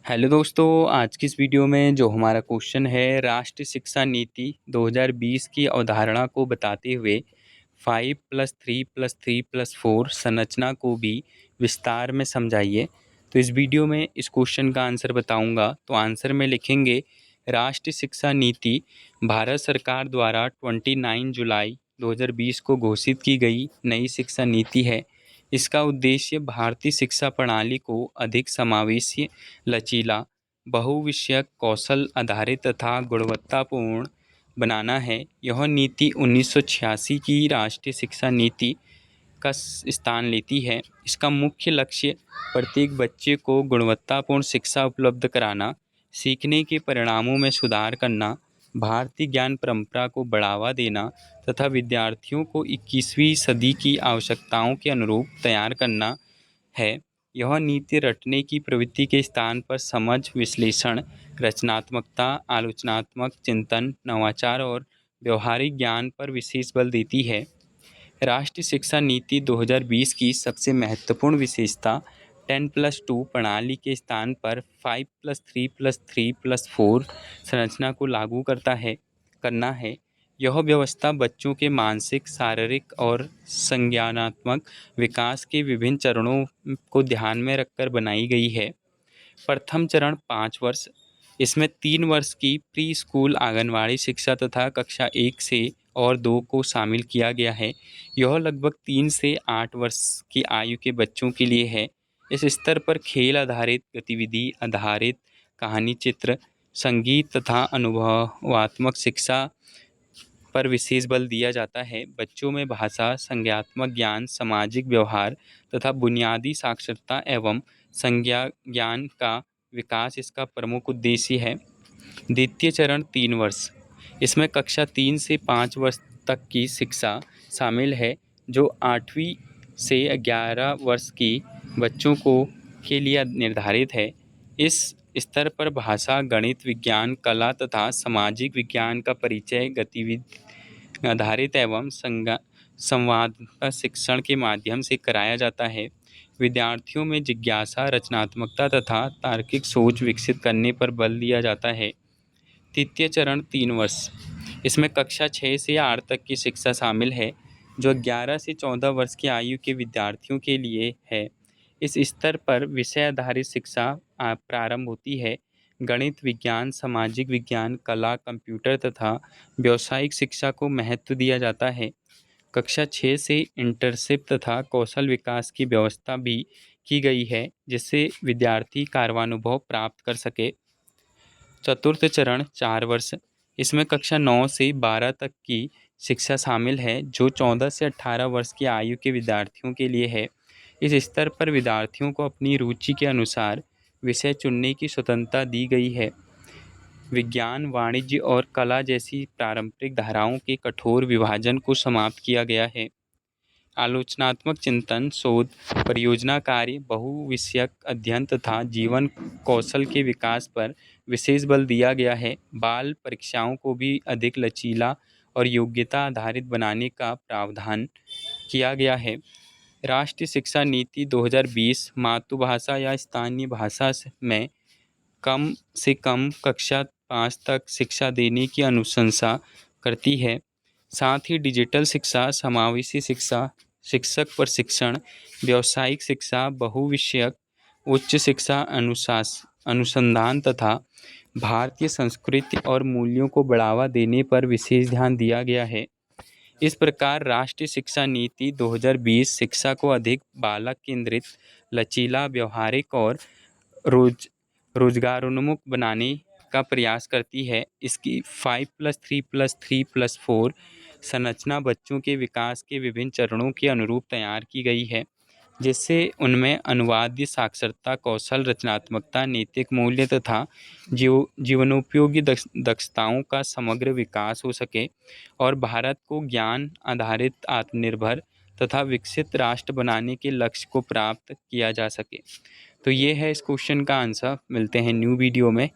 Hello दोस्तों, आज की इस वीडियो में जो हमारा क्वेश्चन है राष्ट्रीय शिक्षा नीति 2020 की अवधारणा को बताते हुए 5+3+3+4 संरचना को भी विस्तार में समझाइए। तो इस वीडियो में इस क्वेश्चन का आंसर बताऊंगा। तो आंसर में लिखेंगे राष्ट्रीय शिक्षा नीति भारत सरकार द्वारा 29 जुलाई 2020 को घोषित की गई नई शिक्षा नीति है। इसका उद्देश्य भारतीय शिक्षा प्रणाली को अधिक समावेशी, लचीला, बहुविषयक, कौशल आधारित तथा गुणवत्तापूर्ण बनाना है। यह नीति 1986 की राष्ट्रीय शिक्षा नीति का स्थान लेती है। इसका मुख्य लक्ष्य प्रत्येक बच्चे को गुणवत्तापूर्ण शिक्षा उपलब्ध कराना, सीखने के परिणामों में सुधार करना, भारतीय ज्ञान परंपरा को बढ़ावा देना तथा विद्यार्थियों को 21वीं सदी की आवश्यकताओं के अनुरूप तैयार करना है। यह नीति रटने की प्रवृत्ति के स्थान पर समझ, विश्लेषण, रचनात्मकता, आलोचनात्मक चिंतन, नवाचार और व्यवहारिक ज्ञान पर विशेष बल देती है। राष्ट्रीय शिक्षा नीति 2020 की सबसे महत्वपूर्ण विशेषता 10+2 प्रणाली के स्थान पर 5+3+3+4 संरचना को लागू करना है। यह व्यवस्था बच्चों के मानसिक, शारीरिक और संज्ञानात्मक विकास के विभिन्न चरणों को ध्यान में रखकर बनाई गई है। प्रथम चरण 5 वर्ष। इसमें 3 वर्ष की प्री स्कूल आंगनवाड़ी शिक्षा तथा कक्षा 1 से और 2 को शामिल किया गया है। यह लगभग 3 से 8 वर्ष की आयु के बच्चों के लिए है। इस स्तर पर खेल आधारित, गतिविधि आधारित, कहानी चित्र, संगीत तथा अनुभवात्मक शिक्षा पर विशेष बल दिया जाता है। बच्चों में भाषा, संज्ञानात्मक ज्ञान, सामाजिक व्यवहार तथा बुनियादी साक्षरता एवं संज्ञा ज्ञान का विकास इसका प्रमुख उद्देश्य है। द्वितीय चरण 3 वर्ष। इसमें कक्षा 3 से 5 वर्ष तक की शिक्षा शामिल है, जो 8वीं से 11 वर्ष की बच्चों को के लिए निर्धारित है। इस स्तर पर भाषा, गणित, विज्ञान, कला तथा सामाजिक विज्ञान का परिचय गतिविधि आधारित एवं संवाद शिक्षण के माध्यम से कराया जाता है। विद्यार्थियों में जिज्ञासा, रचनात्मकता तथा तार्किक सोच विकसित करने पर बल दिया जाता है। तृतीय चरण 3 वर्ष। इसमें कक्षा 6 से 8 तक की शिक्षा शामिल है, जो 11 से 14 वर्ष की आयु के विद्यार्थियों के लिए है। इस स्तर पर विषय आधारित शिक्षा प्रारंभ होती है। गणित, विज्ञान, सामाजिक विज्ञान, कला, कंप्यूटर तथा व्यावसायिक शिक्षा को महत्व दिया जाता है। कक्षा 6 से इंटर्नशिप तथा कौशल विकास की व्यवस्था भी की गई है, जिससे विद्यार्थी कार्यानुभव प्राप्त कर सके। चतुर्थ चरण 4 वर्ष। इसमें कक्षा 9 से 12 तक की शिक्षा शामिल है, जो 14 से 18 वर्ष की आयु के विद्यार्थियों के लिए है। इस स्तर पर विद्यार्थियों को अपनी रुचि के अनुसार विषय चुनने की स्वतंत्रता दी गई है। विज्ञान, वाणिज्य और कला जैसी पारंपरिक धाराओं के कठोर विभाजन को समाप्त किया गया है। आलोचनात्मक चिंतन, शोध, परियोजना कार्य, बहुविषयक अध्ययन तथा जीवन कौशल के विकास पर विशेष बल दिया गया है। बाल परीक्षाओं को भी अधिक लचीला और योग्यता आधारित बनाने का प्रावधान किया गया है। राष्ट्रीय शिक्षा नीति 2020 मातृभाषा या स्थानीय भाषा में कम से कम कक्षा 5 तक शिक्षा देने की अनुशंसा करती है। साथ ही डिजिटल शिक्षा, समावेशी शिक्षा, शिक्षक प्रशिक्षण, व्यावसायिक शिक्षा, बहुविषयक उच्च शिक्षा, अनुसंधान तथा भारतीय संस्कृति और मूल्यों को बढ़ावा देने पर विशेष ध्यान दिया गया है। इस प्रकार राष्ट्रीय शिक्षा नीति 2020 शिक्षा को अधिक बालक केंद्रित, लचीला, व्यवहारिक और रोजगारोन्मुख बनाने का प्रयास करती है। इसकी 5+3+3+4 संरचना बच्चों के विकास के विभिन्न चरणों के अनुरूप तैयार की गई है, जिससे उनमें अनुवाद्य साक्षरता, कौशल, रचनात्मकता, नैतिक मूल्य तथा जीवनोपयोगी दक्षताओं का समग्र विकास हो सके और भारत को ज्ञान आधारित, आत्मनिर्भर तथा विकसित राष्ट्र बनाने के लक्ष्य को प्राप्त किया जा सके। तो ये है इस क्वेश्चन का आंसर। मिलते हैं न्यू वीडियो में।